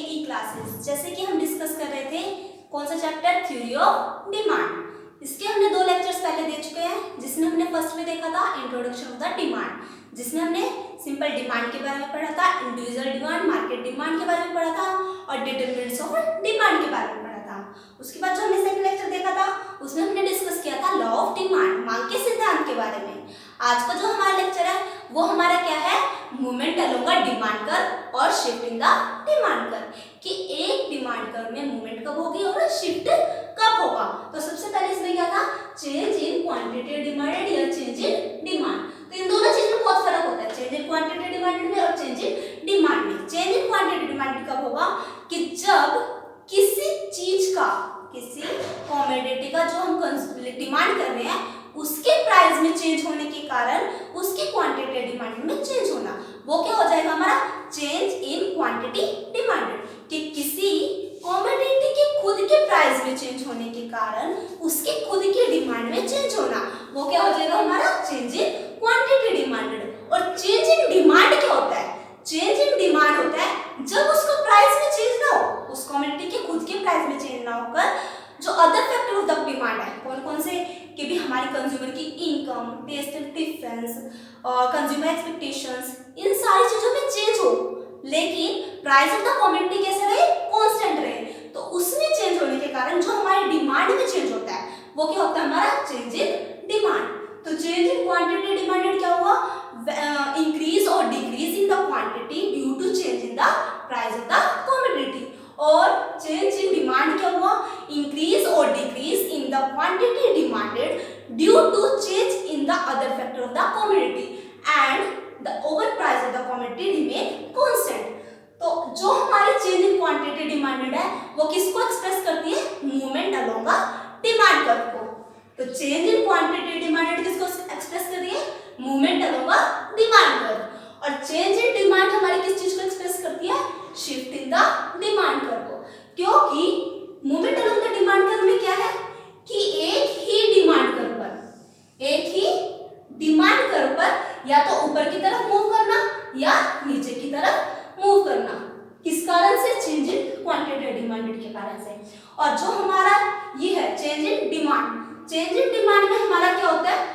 ई classes. जैसे कि हम डिस्कस कर रहे थे कौन सा चैप्टर, थ्योरी ऑफ डिमांड। इसके हमने 2 लेक्चर्स पहले दे चुके हैं, जिसमें हमने फर्स्ट में देखा था इंट्रोडक्शन ऑफ द डिमांड, जिसमें हमने सिंपल डिमांड के बारे में पढ़ा था, इंडिविजुअल डिमांड, मार्केट डिमांड के बारे में पढ़ा था और डिटरमिनेंट्स ऑफ डिमांड के बारे में पढ़ा था। उसके बाद जो हमने सेकंड लेक्चर देखा था उसमें हमने डिस्कस किया था लॉ ऑफ डिमांड, मांग के सिद्धांत के बारे में। आज का जो हमारा लेक्चर है वो हमारा क्या है, movement along the demand curve और shift in the demand curve, कि एक डिमांड कर्व में मूवमेंट कब होगी और शिफ्ट कब होगा। तो सबसे पहले इसमें क्या था, चेंज इन क्वांटिटी डिमांडेड या चेंज इन डिमांड। तो इन दोनों चीज में बहुत फर्क होता है, चेंज इन क्वांटिटी डिमांडेड में और चेंज इन डिमांड में। चेंज इन क्वांटिटी डिमांडेड कब होगा, कि जब किसी चीज का, किसी कमोडिटी का जो हम डिमांड कर रहे हैं उसके प्राइस में चेंज होने के कारण उसकी क्वांटिटी डिमांड में चेंज होना, वो क्या हो जाएगा हमारा चेंज इन क्वांटिटी डिमांडेड। कि किसी कमोडिटी के खुद के प्राइस में चेंज होने के कारण उसके खुद की डिमांड में चेंज होना, वो क्या हो जाएगा हमारा चेंज इन क्वांटिटी डिमांडेड। और चेंज इन डिमांड क्या होता है, चेंज इन डिमांड होता है जब उसका प्राइस में चेंज ना हो, उस कमोडिटी के खुद के प्राइस में चेंज ना होकर जो other factor of the demand है, कौन कौन से, कि भी हमारी कंज्यूमर की इनकम, टेस्ट प्रेफरेंस और कंज्यूमर एक्सपेक्टेशंस, इन सारी चीजों में चेंज हो लेकिन प्राइस ऑफ द कमोडिटी कैसे रहे, कांस्टेंट रहे, तो उसमें चेंज होने के कारण जो हमारी डिमांड में चेंज होता है वो क्या होता है हमारा चेंज इन डिमांड। तो चेंज इन क्वांटिटी डिमांडेड क्या हुआ, इंक्रीज और decrease in the quantity due to change in the price of the commodity. और चेंज इन डिमांड क्या हुआ, इंक्रीज और decrease in the quantity demanded due to change in the other factor of the commodity and the over price of the commodity remain constant. तो जो हमारी change in quantity demanded है वो किसको express करती है, movement along the demand curve को। तो चेंज इन क्वांटिटी डिमांडेड किसको एक्सप्रेस कर रही है, movement along the demand curve. और चेंज इन डिमांड हमारी किस चीज को एक्सप्रेस करती है, shift in the demand curve को। क्योंकि movement along the demand curve में क्या है कि एक ही डिमांड कर्व पर, एक ही डिमांड कर्व पर या तो ऊपर की तरफ मूव करना या नीचे की तरफ मूव करना, किस कारण से, चेंज इन क्वांटिटी डिमांडेड के कारण से। और जो हमारा ये है change in demand, change in demand में हमारा क्या होता है,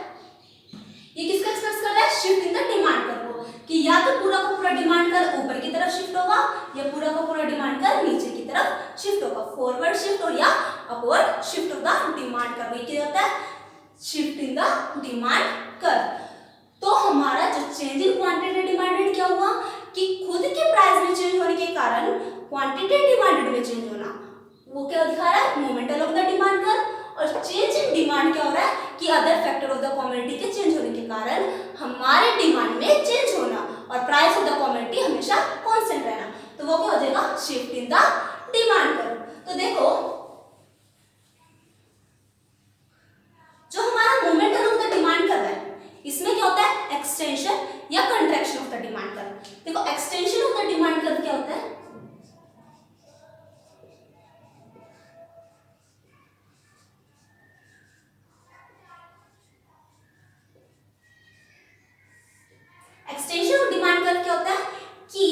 ये किसका एक्सप्रेस कर रहा है, shift in the demand curve को, कि या तो पूरा का पूरा डिमांड कर्व ऊपर की तरफ शिफ्ट होगा या पूरा का पूरा डिमांड कर्व नीचे की तरफ शिफ्ट होगा, फॉरवर्ड शिफ्ट और या upward shift of the demand curve, ये क्या होता है shift in the demand curve. तो हमारा जो चेंज इन क्वांटिटी डिमांडेड क्या हुआ, कि खुद के प्राइस में चेंज होने के कारण क्वांटिटी डिमांडेड में चेंज होना, वो क्या दिखा रहा है, movement along the demand curve. और चेंज इन डिमांड क्या हो रहा है, कि other factor of the commodity के चेंज होने के कारण हमारे डिमांड में चेंज होना और प्राइस ऑफ द कमोडिटी हमेशा कांस्टेंट रहना, तो वो क्या हो जाएगा shift in the demand curve. तो देखो जो हमारा movement along the demand curve है इसमें क्या होता है, एक्सटेंशन या contraction of the demand curve. देखो extension of the demand curve क्या होता है, एक्सटेंशन ऑफ डिमांड कर्व क्या होता है, कि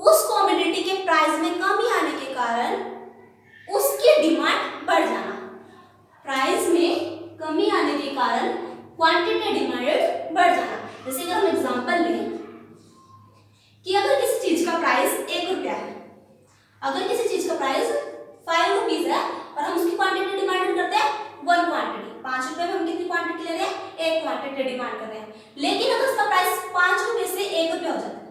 उस कमोडिटी के प्राइस में कमी आने के कारण उसकी डिमांड बढ़ जाना, प्राइस में कमी आने के कारण क्वांटिटी डिमांडेड बढ़ जाना। जैसे अगर हम एग्जांपल लें कि अगर किसी चीज का प्राइस 1 रुपया है, अगर किसी चीज का प्राइस 5 रुपीज है और हम उसकी क्वांटिटी डिमांड करते हैं 1 क्वांटिटी, 5 रुपए में हम कितनी क्वांटिटी ले रहे हैं, 1 क्वांटिटी डिमांड कर रहे हैं। लेकिन अगर उसका प्राइस 5 रुपए से 1 रुपया हो जाता है,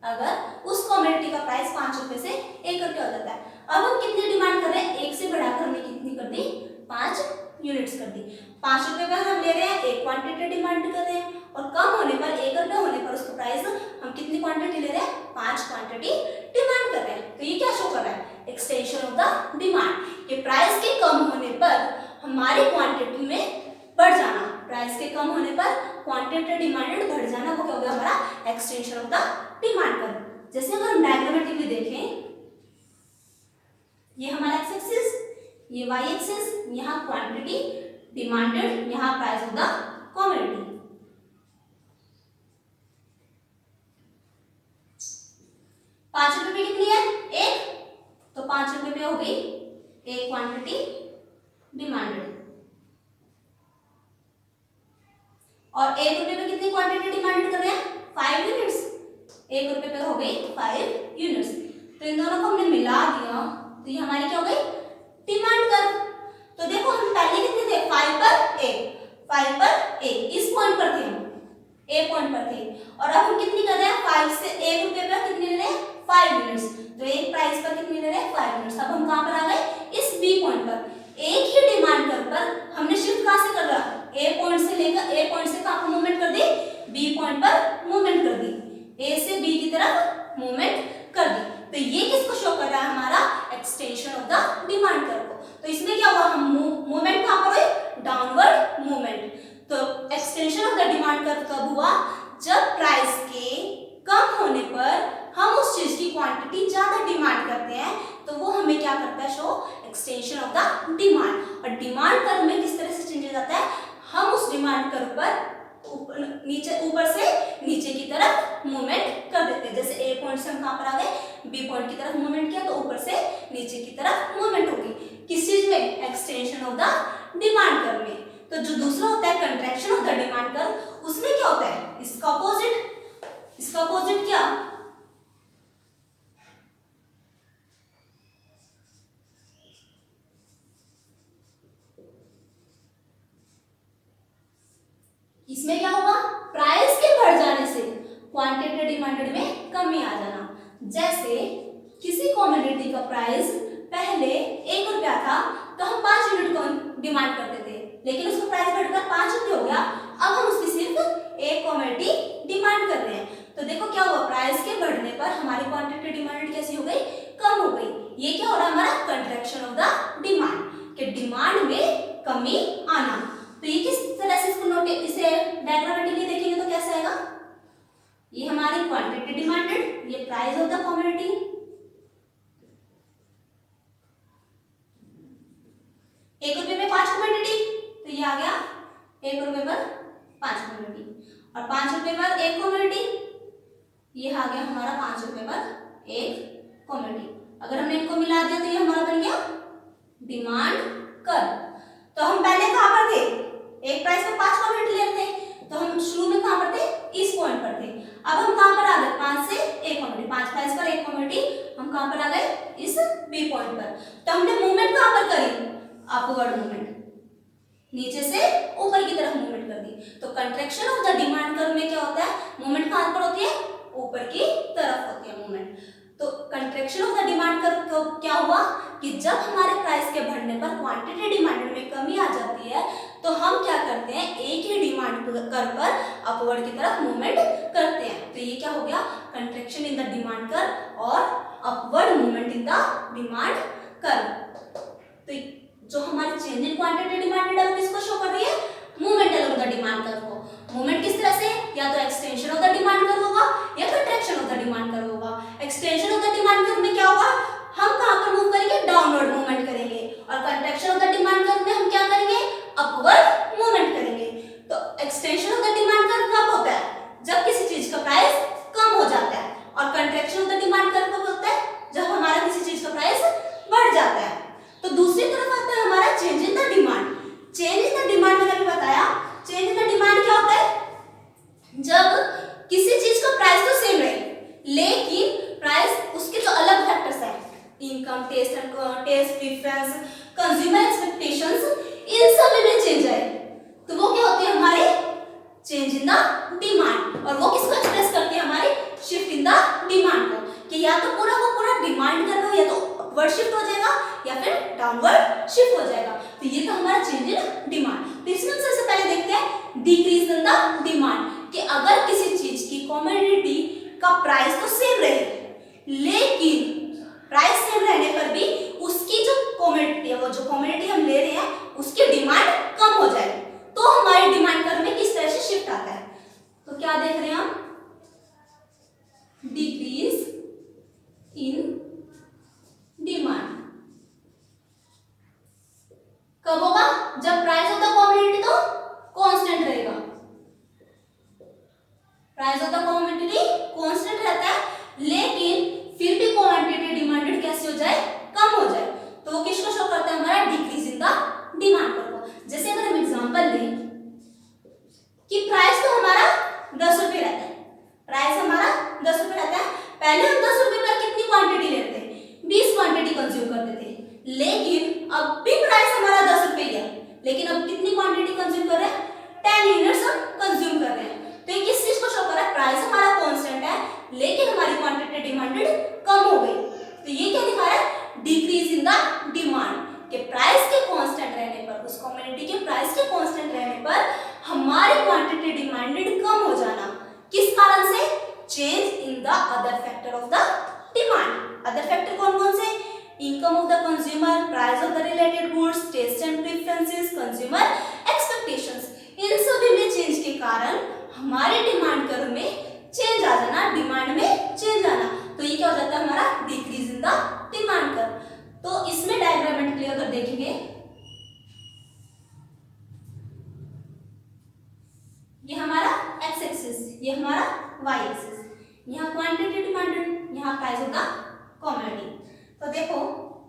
अगर उस कमोडिटी का प्राइस 5 रुपए से 1 रुपया हो जाता है, अब हम कितनी डिमांड कर रहे हैं, 1 से बढ़ाकर हमने कितनी कर दी, 5 यूनिट्स कर दी। 5 रुपए का हम ले रहे हैं, 1 क्वांटिटी डिमांड कर रहे हैं और कम होने पर 1 रुपया होने पर उसका प्राइस हम कितनी क्वांटिटी ले रहे हैं, 5 क्वांटिटी डिमांड कर रहे हैं। तो ये क्या शो कर रहा है, एक्सटेंशन ऑफ द डिमांड, कि प्राइस के कम होने पर हमारी क्वांटिटी में बढ़ जाना, प्राइस के कम होने पर क्वांटिटी डिमांडेड बढ़ जाना, वो क्या हो गया हमारा extension of the demand curve. जैसे अगर हम डायग्रामेटिकली देखें, ये हमारा एक्स एक्सिस, ये वाई एक्सिस, यहाँ क्वांटिटी डिमांडेड, यहाँ प्राइस ऑफ द कमोडिटी। 5 रुपए में कितनी है, 1 क्वांटिटी डिमांडेड। और 1 रुपए पे कितनी क्वांटिटी डिमांडेड कर रहे हैं? 5 यूनिट्स। 1 रुपए पे हो गई 5 यूनिट्स। तो इन दोनों को हमने मिला दिया तो ये हमारी क्या हो गई? Demand curve. तो देखो हम पहले कितने थे? 5 पर 1 इस पॉइंट पर थे हम, ए पॉइंट पर थे। और अब हम कितनी कर रहे हैं? 5 से 1 रुपए पर कितनी ले रहे हैं? 5 यूनिट्स। तो एक प्राइस पर कितनी ले रहे हैं? 5 यूनिट्स। अब हम कहां पर आ गए? इस बी पॉइंट पर। एक ही डिमांड कर्व पर हमने शिफ्ट कहां से कर रहा? ए पॉइंट से लेकर ए पॉइंट से कहां पर मूवमेंट कर दी? बी पॉइंट पर मूवमेंट कर दी। ए से बी की तरफ मूवमेंट कर दी। तो ये किसको शो कर रहा है? हमारा extension of the demand curve को। तो इसमें क्या हुआ? हम मूवमेंट कहां पर हुई? Downward movement. तो extension of the demand curve कब हुआ? जब प्राइस के कम होने पर हम उस चीज की क्वांटिटी ज्यादा डिमांड करते हैं तो वो हमें क्या करता है? Show extension of the demand. और डिमांड कर्व में किस तरह से चेंजेस आता है? हम उस डिमांड कर्व पर ऊपर से नीचे की तरफ मूवमेंट कर देते हैं। जैसे ए पॉइंट से हम कहां पर आ गए? बी पॉइंट की तरफ मूवमेंट किया तो ऊपर से नीचे की तरफ मूवमेंट होगी। किस चीज में? Extension of the demand curve में। तो जो दूसरा होता है contraction of the demand curve, उसमें क्या होता है? इसका अपोजिट क्या? इसमें क्या होगा? प्राइस के बढ़ जाने से क्वांटिटी डिमांडेड में कमी आ जाना। जैसे किसी कमोडिटी का प्राइस पहले 1 रुपया था तो हम 5 यूनिट को डिमांड करते थे, लेकिन उसका प्राइस बढ़कर 5 रुपये हो गया। अब हम उसकी सिर्फ एक कमोडिटी डिमांड कर रहे हैं। तो देखो क्या हुआ? प्राइस के बढ़ने पर हमारी क्वांटिटी डिमांडेड कैसी हो गई? कम हो गई। ये क्या हो रहा है? हमारा कंट्रैक्शन ऑफ द डिमांड, के डिमांड में कमी आना। तो ये किस तरह से इसको इसे डायग्रामेटिकली देखेंगे तो कैसे आएगा? ये हमारी क्वांटिटी डिमांडेड, ये प्राइस ऑफ द कमोडिटी। एक रुपए में 5 कमोडिटी, तो ये आ गया 1 रुपए पर 5 कमोडिटी। और 5 रुपए पर 1 कमोडिटी, ये आ गया हमारा 5 रुपए पर 1 कमोडिटी। अगर हमने इनको मिला दिया तो ये हमारा बन गया डिमांड कर्व। तो हम पहले कहां पर थे? एक प्राइस पर 5 कमोडिटी ले रहे थे, तो हम शुरू में कहां पर थे? इस पॉइंट पर थे। अब हम कहां पर आ गए? 5 से 1 कमोडिटी, 5 प्राइस पर 1 कमोडिटी, हम कहां पर आ गए? इस बी पॉइंट पर। तो हमने मूवमेंट कहां पर करी? अपवर्ड मूवमेंट, नीचे से ऊपर की तरफ मूवमेंट कर दी। तो contraction of the demand curve में क्या होता है? मूवमेंट कहां पर होती है? ऊपर की तरफ होती है मूवमेंट। तो contraction of the demand curve क्या हुआ? कि जब हमारे प्राइस के बढ़ने पर क्वांटिटी डिमांडेड में कमी आ जाती है तो हम क्या करते हैं? एक ही डिमांड कर्व पर अपवर्ड की तरफ मूवमेंट करते हैं। तो ये क्या हो गया? Contraction in the demand curve और upward movement in the demand curve. तो जो हमारी चेंज इन क्वांटिटी डिमांडेड है वो किसको शो कर रही है? Movement along the demand curve को। मूवमेंट किस तरह से? या तो extension of the demand curve होगा या contraction of the demand curve होगा। Extension of the demand curve में क्या होगा? हम कहां पर मूव करेंगे? डाउनवर्ड मूवमेंट करेंगे। और contraction of the demand curve में हम क्या करेंगे? अपवर्ड मूवमेंट करेंगे। तो extension of the demand curve कब होता है? जब किसी चीज का प्राइस कम हो जाता है। और contraction of the demand curve कब होता है? जब हमारा किसी चीज का प्राइस बढ़ जाता है। तो दूसरी तरफ आता है हमारा change in the demand. Change in the demand मैंने अभी बताया, चेंज इन द डिमांड क्या होता है? जब किसी चीज का प्राइस तो सेम रहे लेकिन प्राइस उसके जो अलग फैक्टर्स हैं, income, taste preference, consumer expectations, इन सब में चेंज आए तो वो क्या होती है? हमारे चेंज इन द डिमांड। और वो किसको एक्सप्रेस करती है? हमारी शिफ्ट इन द डिमांड को। कि या तो पूरा को पूरा डिमांड कर रहे हो या तो अपवर्ड शिफ्ट हो जाएगा या फिर डाउनवर्ड शिफ्ट हो जाएगा। तो ये था हमारा चेंज इन डिमांड। तो इसमें सबसे पहले देखते हैं डिक्रीज इन द डिमांड, कि अगर किसी चीज की कमोडिटी का प्राइस तो सेम रहे लेकिन प्राइस सेम रहने पर भी उसकी जो कमोडिटी है, वो जो कमोडिटी हम ले रहे हैं उसकी डिमांड कम हो जाए तो हमारी डिमांड कर्व में किस तरह से शिफ्ट आता है? तो क्या देख रहे हैं हम? डिक्रीज इन डिमांड कब होगा? जब प्राइस ऑफ द कमोडिटी तो कांस्टेंट रहेगा। Price of the commodity constant रहता है लेकिन फिर भी क्वांटिटी डिमांडेड कैसे हो जाए? कम हो जाए। तो वो किसको शो करता है? हमारा the other factor of the demand. Other factor कौन कौन से? Income of the consumer, price of the related goods, taste and preferences, consumer expectations. इन सभी में चेंज के कारण हमारे डिमांड कर्व में चेंज आ जाना, डिमांड में चेंज आना, तो ये क्या हो जाता है हमारा decrease in the demand curve. तो इसमें डायग्रामेटिकली क्लियर कर देखेंगे, ये हमारा एक्स एक्सिस, ये हमारा वाई एक्सिस, यहाँ क्वांटिटी डिमांडेड, यहाँ प्राइस ऑफ द कमोडिटी। तो देखो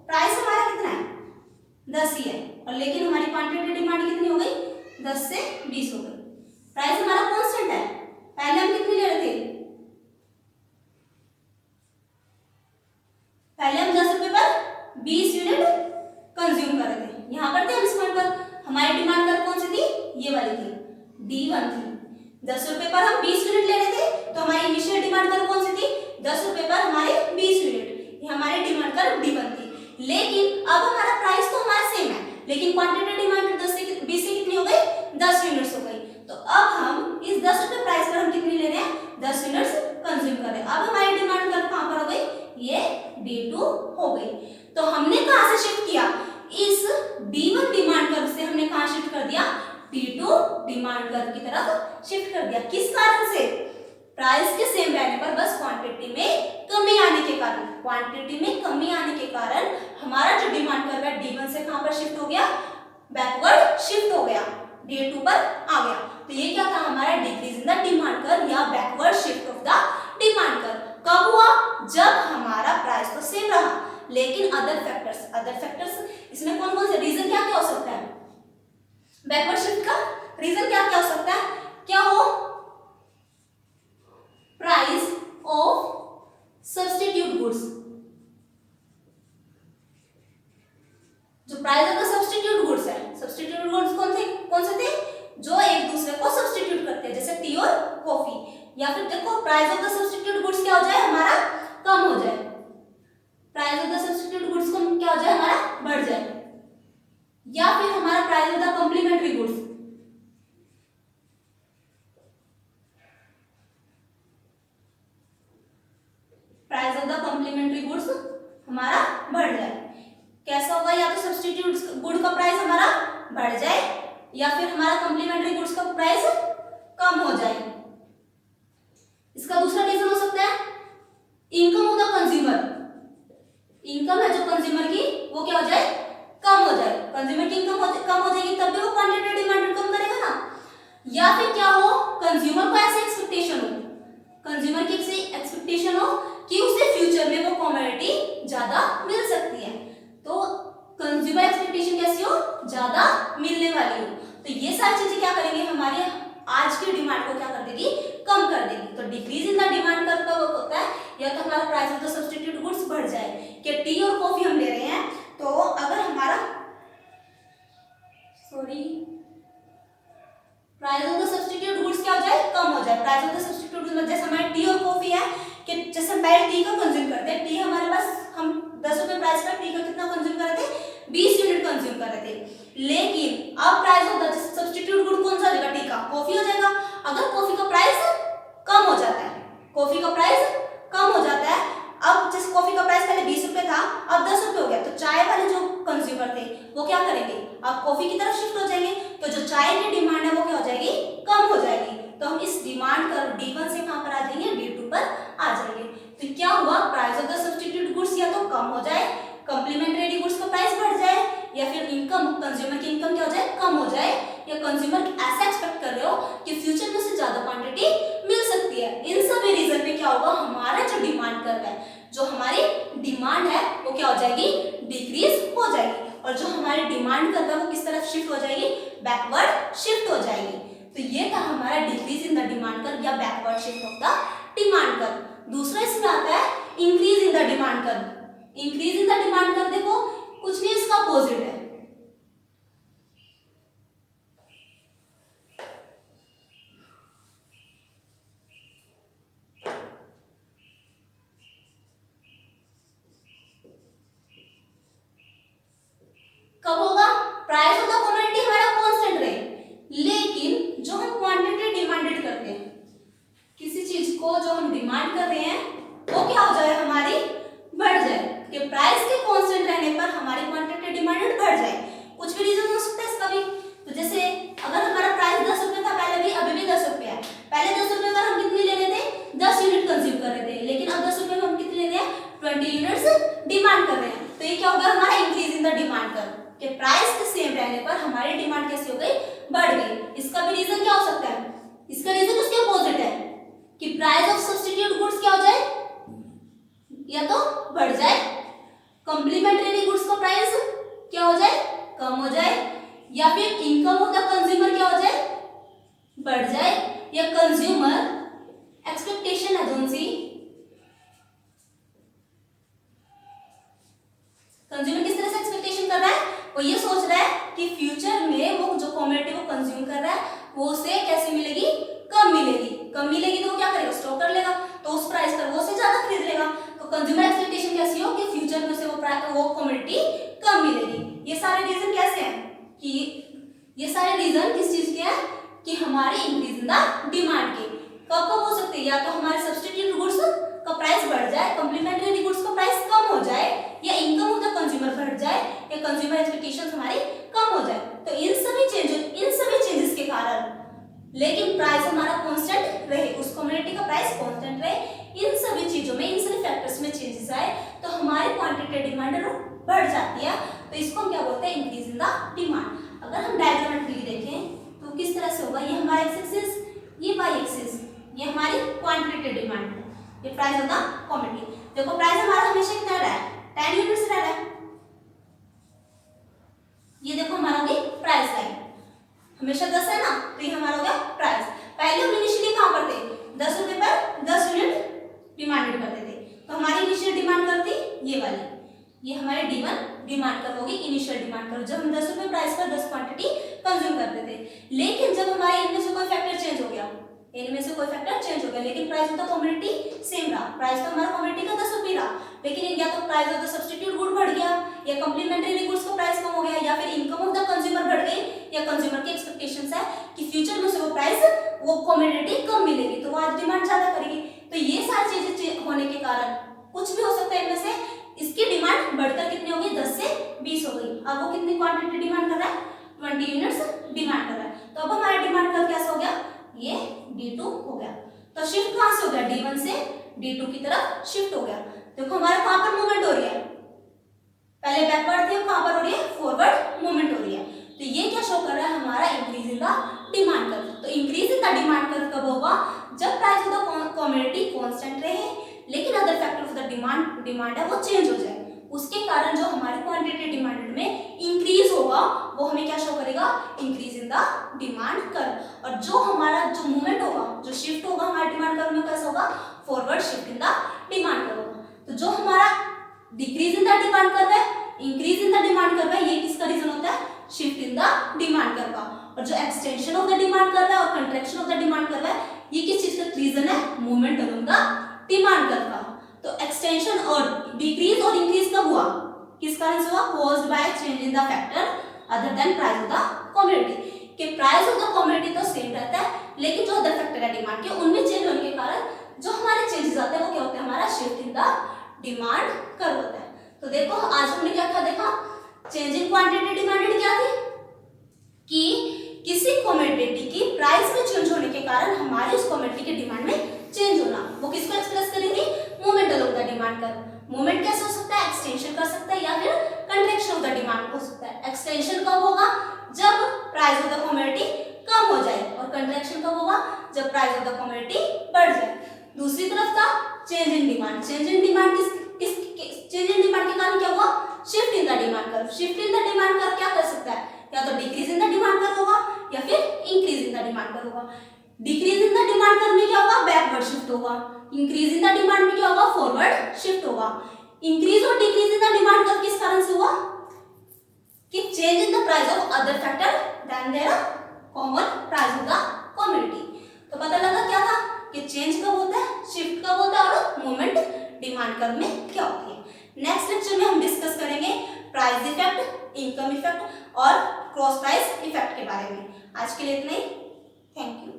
प्राइस हमारा कितना है 10 ही है, और लेकिन हमारी क्वांटिटी डिमांड कितनी हो गई 10 से 20 हो गई। प्राइस हमारा कांस्टेंट है, पहले हम कितनी ले रहे थे, पहले हम 10 रुपए पर 20 यूनिट कंज्यूम कर रहे थे। यहाँ पर थे हम इस पॉइंट पर, हमारी डिमांड कर कौन सी थी, ये वाली थी, D1 थी। 10 रुपए पर हम 20 यूनिट ले रहे थे, तो हमारी इनिशियल डिमांड कर कौन सी थी, 10 रुपए पर हमारे 20 यूनिट, ये हमारी डिमांड कर D1 थी। लेकिन अब हमारा प्राइस तो हमारा सेम है, लेकिन क्वांटिटी डिमांड 10 से 20 से कितनी हो गई, 10 यूनिट्स हो गई। तो अब हम इस 10 रुपए प्राइस पर हम कितनी ले रहे हैं, 10 यूनिट्स कंज्यूम कर रहे हैं। अब हमारी डिमांड कर कहां पर हो गई, ये D2 हो गई। तो हमने कहां से शिफ्ट किया, इस D1 डिमांड कर्व से हमने कहां शिफ्ट कर दिया, D2 डिमांड कर्व की तरफ शिफ्ट कर दिया। किस कारण से, प्राइस के सेम रहने पर बस क्वांटिटी में कमी आने के कारण, क्वांटिटी में कमी आने के कारण हमारा जो डिमांड कर्व है D1 से कहां पर शिफ्ट हो गया, बैकवर्ड शिफ्ट हो गया, D2 पर आ गया। तो ये क्या था हमारा decrease in the demand curve या backward shift of the demand curve. कब हुआ, जब हमारा प्राइस तो सेम रहा, लेकिन अदर फैक्टर्स इसमें कौन कौन से, रीजन क्या क्या हो सकता है बैकवर्ड शिफ्ट का, रीजन क्या क्या हो सकता है, क्या हो, प्राइस ऑफ सब्स्टिट्यूट गुड्स, जो price of the substitute goods है, सब्स्टिट्यूट गुड्स कौन से थे, जो एक दूसरे को सब्स्टिट्यूट करते हैं, जैसे टी और कॉफी। या फिर देखो price of the substitute goods क्या हो जाए, हमारा कम हो जाए, price of the substitute goods को क्या हो जाए, हमारा बढ़ जाए। या फिर हमारा price of the complementary goods, price of the complementary goods हमारा बढ़ जाए। कैसा होगा, या तो सब्स्टिट्यूट गुड का प्राइस हमारा बढ़ जाए, या फिर हमारा कॉम्प्लीमेंट्री गुड्स का प्राइस कम हो जाए। इसका दूसरा रीजन हो सकता है income of the consumer, income है जो कंज्यूमर की वो क्या हो जाए, कम हो जाए। कंज्यूमर की इनकम कम हो जाएगी तब भी वो क्वांटिटी डिमांड कम करेगा ना। या फिर क्या हो, कंज्यूमर को ऐसे एक्सपेक्टेशन हो, कंज्यूमर की ऐसी एक्सपेक्टेशन हो कि उसे फ्यूचर में वो कमोडिटी ज्यादा मिल सकती है, तो कंज्यूमर एक्सपेक्टेशन कैसी हो, ज्यादा मिलने वाली हो। तो ये सारी चीजें क्या करेंगे, हमारे आज की डिमांड को क्या कर देगी, कम कर देगी। तो decrease in the demand curve कब होता है, या तो हमारा price of the substitute goods बढ़ जाए, कि टी और कॉफी हम ले रहे हैं, तो अगर हमारा price of the substitute goods क्या हो जाए, कम हो जाए। Price of the substitute goods जैसे हमारे टी और कॉफी है, कि जैसे हम पहले टी का कंज्यूम करते हैं, टी हमारे पास हम 10 रुपए प्राइस पर टी का कितना कंज्यूम कर रहे थे, 20 यूनिट कंज्यूम कर रहे थे। लेकिन अब price of the substitute good कौन सा हो जाएगा, टी का, कॉफी हो जाएगा। अगर कॉफी का प्राइस कम हो जाता है, कॉफी का प्राइस कम हो जाता है, अब जैसे कॉफी का प्राइस पहले 20 रुपए था, अब 10 रुपए हो गया, तो चाय वाले जो कंज्यूमर थे वो क्या करेंगे, अब कॉफी की तरफ शिफ्ट हो जाएंगे। तो जो चाय की डिमांड है वो क्या हो जाएगी, कम हो जाएगी। तो हम इस डिमांड कर्व D1 से कहां पर आ जाएंगे, D2 पर आ जाएंगे। तो क्या हुआ, price of the substitute goods या तो कम हो जाए, कॉम्प्लीमेंट्री गुड्स का प्राइस बढ़ जाए, या फिर इनकम, कंज्यूमर की इनकम क्या हो जाए, कम हो जाए, या कंज्यूमर ऐसा एक्सपेक्ट कर रहे हो कि फ्यूचर में उससे ज्यादा क्वांटिटी मिल सकती है। इन सभी रीजन पे क्या होगा, हमारा जो डिमांड कर्व है, जो हमारी डिमांड है वो क्या हो जाएगी, डिक्रीज हो जाएगी। और जो हमारी डिमांड कर्व है वो किस तरफ शिफ्ट हो जाएगी, बैकवर्ड शिफ्ट हो जाएगी। तो ये था हमारा decrease in the demand curve या backward shift of the demand curve. दूसरा इसमें आता है increase in the demand curve. Increase in the demand curve देखो कुछ नहीं, इसका अपोजिट है। कब होगा, प्राइस ऑफ द कमोडिटी हमारा कांस्टेंट रहे, लेकिन जो हम क्वांटिटी डिमांडेड करते हैं किसी चीज को, इसको जो हम डिमांड कर रहे हैं वो क्या हो जाए, हमारी बढ़ जाए, कि प्राइस के कांस्टेंट रहने पर हमारी क्वांटिटी डिमांडेड बढ़ जाए। कुछ भी रीजन हो सकता है इसका भी। तो जैसे अगर हमारा प्राइस 10 रुपए था पहले भी, अभी भी 10 रुपए है। पहले 10 रुपए पर हम कितनी ले रहे थे, 10 यूनिट कंज्यूम कर रहे थे, लेकिन अब 10 रुपए में हम कितने ले रहे हैं, 20 यूनिट्स डिमांड कर रहे हैं। तो ये क्या होगा, हमारा increase in the demand curve, कि प्राइस के सेम रहने पर हमारी डिमांड कैसी हो गई, बढ़ गई। इसका भी रीजन क्या हो सकता है, इसका रीजन उसके अपोजिट है कि प्राइस ऑफ सब्स्टिट्यूट गुड्स क्या हो जाए, या तो बढ़ जाए, कॉम्प्लीमेंट्री गुड्स का प्राइस क्या हो जाए, कम हो जाए, या फिर इनकम ऑफ द कंज्यूमर क्या हो जाए, बढ़ जाए, या कंज्यूमर एक्सपेक्टेशन है जोन सी, कंज्यूमर किस तरह से एक्सपेक्टेशन कर रहा है, वो ये सोच रहा है कि फ्यूचर में वो जो कमोडिटी वो कंज्यूम कर रहा है वो उसे कैसे मिलेगी, कम मिलेगी। कम मिलेगी तो वो क्या करेगा, स्टॉक कर लेगा, तो उस प्राइस पर वो उसे ज्यादा खरीद लेगा। तो कंज्यूमर एक्सपेक्टेशन कैसी हो कि फ्यूचर में उसे वो कमोडिटी कम मिलेगी। ये सारे रीजन कैसे हैं कि ये सारे रीजन किस चीज के हैं, कि हमारे इंक्रीज इन द डिमांड के। कब कब हो सकते हैं, या तो हमारे सब्स्टिट्यूट गुड्स का प्राइस बढ़ जाए, कॉम्प्लीमेंट्री गुड्स का प्राइस कम हो जाए, या इनकम ऑफ द कंज्यूमर बढ़ जाए, या कंज्यूमर एक्सपेक्टेशंस हमारी कम हो जाए। तो इन सभी चेंजेस के कारण, लेकिन प्राइस हमारा कांस्टेंट रहे, उस कमोडिटी का प्राइस कांस्टेंट रहे, इन सभी चीजों में, इन सभी फैक्टर्स में चेंजेस आए तो हमारी क्वांटिटी डिमांड बढ़ जाती है। तो इसको हम क्या बोलते हैं, इंक्रीज इन द डिमांड। अगर हम डायग्रामेट्रिकली देखें तो किस तरह से होगा, ये हमारा एक्स एक्सिस, ये वाई एक्सिस, ये हमारी क्वांटिटी डिमांड है, ये प्राइस ऑफ द कमोडिटी। देखो प्राइस हमारा हमेशा कितना रहा है, 10 यूनिट्स रह रहा है। ये देखो हमारा हो गई प्राइस लाइन, हमेशा 10 है ना, तो ये हमारा हो गया प्राइस। पहले हम इनिशियली कहां पर थे, 10 रुपए पर 10 यूनिट डिमांडेड करते थे, तो हमारी इनिशियल डिमांड करती ये वाली, ये हमारे D1 डिमांड कर होगी, इनिशियल डिमांड कर, जब हम 10 रुपए प्राइस पर 10 क्वांटिटी कंज्यूम करते थे। लेकिन जब हमारे इनमें से कोई फैक्टर चेंज हो गया, इनमें से कोई फैक्टर चेंज हो गया, लेकिन price of the commodity same रहा, प्राइस तो हमारा कमोडिटी का 10 रुपए रहा, लेकिन या तो price of the substitute good बढ़ गया, या कॉम्प्लीमेंट्री गुड्स का प्राइस कम हो गया, या फिर इनकम ऑफ द कंज्यूमर बढ़ गई, या कंज्यूमर की एक्सपेक्टेशंस है कि फ्यूचर में उसे वो प्राइस, वो कमोडिटी कम मिलेगी, तो वो आज डिमांड ज्यादा करेगी। तो ये सारी चीजें होने के कारण कुछ भी हो सकता है इनमें से, इसकी डिमांड बढ़कर कितनी होगी, 10 से 20 हो गई। अब वो कितनी क्वांटिटी डिमांड कर रहा है, 20 यूनिट्स डिमांड कर रहा है। तो अब हमारा डिमांड कर कैसा हो गया, ये D2 हो गया। तो शिफ्ट कहां से हो गया, D1 से D2 की तरफ शिफ्ट हो गया। देखो हमारा कहां पर मूवमेंट हो रही है, पहले बैकवर्ड थी, कहां पर हो रही है, फॉरवर्ड मूवमेंट हो रही है। तो ये क्या शो कर रहा है, हमारा increase in the demand curve. तो increase in the demand curve कब होगा, जब price of the commodity constant रहे, लेकिन other factor of the demand है वो चेंज हो जाए, उसके कारण जो हमारी क्वांटिटी डिमांडेड में इंक्रीज होगा वो हमें क्या शो करेगा, increase in the demand curve. और जो हमारा जो मूवमेंट होगा, जो शिफ्ट होगा हमारे डिमांड कर्व में कैसा होगा, forward shift in the demand curve होगा। तो जो हमारा decrease in the demand curve है, increase in the demand curve है, ये किसका रीजन होता है, shift in the demand curve का। और जो extension of the demand curve है और contraction of the demand curve है, ये किस चीज का रीजन है, movement along the demand curve का। तो एक्सटेंशन और डिक्रीज और इंक्रीज कब हुआ, किस कारण से हुआ, caused by change in the factor other than price of the commodity. कि प्राइस ऑफ द कमोडिटी तो सेम रहता है, लेकिन जो अदर फैक्टर है डिमांड के, उनमें चेंज होने के कारण जो हमारे चेंजेस आते हैं वो क्या होते हैं, हमारा shift in the demand curve होता है। तो देखो आज हमने क्या क्या देखा, चेंज इन क्वांटिटी डिमांडेड क्या थी, कि किसी कमोडिटी की प्राइस में चेंज होने के कारण हमारे उस कमोडिटी के डिमांड में चेंज होना, वो किसको एक्सप्रेस करेंगे, movement along the demand curve. Movement कैसे हो सकता है, एक्सटेंशन कर सकता है या फिर कंट्रैक्शन ऑफ द डिमांड हो सकता है। एक्सटेंशन कब होगा, जब प्राइस ऑफ द कमोडिटी कम हो जाए, और कंट्रैक्शन कब होगा, जब प्राइस ऑफ द कमोडिटी बढ़ जाए। दूसरी तरफ था change in demand. Change in demand change in demand के कारण क्या हुआ, shift in the demand curve. Shift in the demand curve क्या कर सकता है, या तो decrease in the demand curve होगा या फिर increase in the demand curve होगा। Decrease in the demand curve में क्या होगा, बैकवर्ड शिफ्ट होगा। इंक्रीज इन द डिमांड में क्या होगा, फॉरवर्ड शिफ्ट होगा। इंक्रीज और decrease in the demand curve किस कारण से हुआ, कि change in the price of other factor then their common price of the commodity. तो पता लगा क्या था, कि चेंज कब होता है, शिफ्ट कब होता है, और मूवमेंट डिमांड कर्व में क्या होती है। नेक्स्ट लेक्चर में हम डिस्कस करेंगे प्राइस इफेक्ट, इनकम इफेक्ट और क्रॉस प्राइस इफेक्ट के बारे में। आज के लिए इतना ही, थैंक यू।